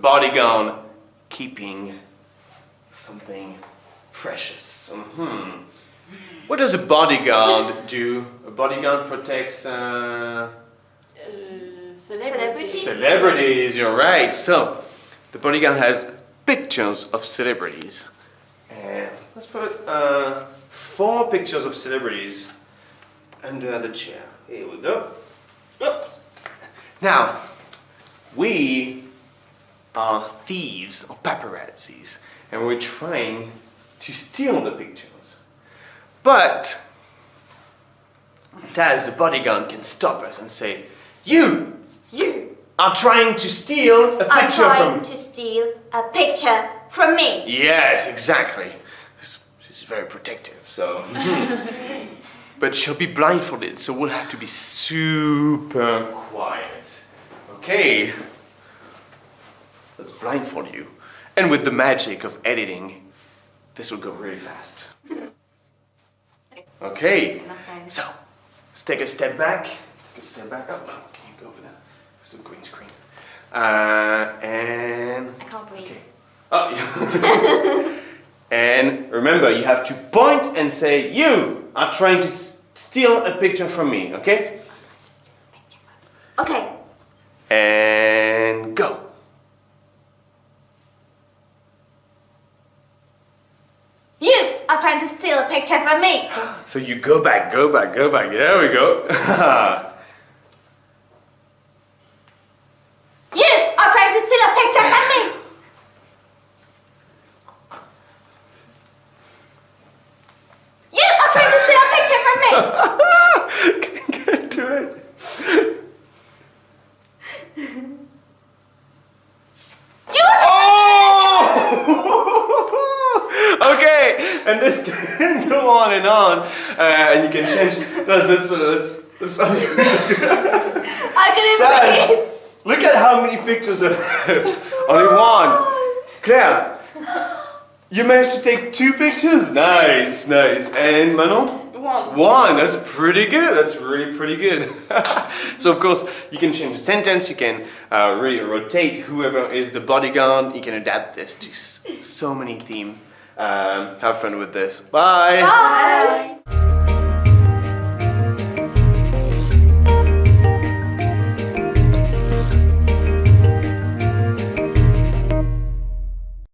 bodyguard keeping something precious. What does a bodyguard do? A bodyguard protects celebrities, you're right. So, the bodyguard has pictures of celebrities. And let's put 4 pictures of celebrities under the chair. Here we go. Now, we are thieves or paparazzis, and we're trying to steal the pictures. But Taz, the bodyguard, can stop us and say, You are trying to steal a picture from me. Yes, exactly. She's very protective, so. But she'll be blindfolded, so we'll have to be super quiet. Okay. Let's blindfold you. And with the magic of editing, this will go really fast. Okay. So, let's take a step back. Oh, can you go over there? Let's do a green screen. And... I can't breathe. Okay. Oh, yeah. And remember, you have to point and say, You are trying to steal a picture from me, okay? Okay. And go. You are trying to steal a picture from me. So you go back. There we go. You are trying to steal a picture from me. You are trying to steal a picture from me. Can't get to it. Okay, and this can go on, and you can change. That's I couldn't breathe. Look at how many pictures are left. Only one. Claire, you managed to take 2 pictures. Nice. And Manon? One. That's pretty good. That's really pretty good. So of course you can change the sentence. You can really rotate whoever is the bodyguard. You can adapt this to so many themes. Have fun with this. Bye. Bye.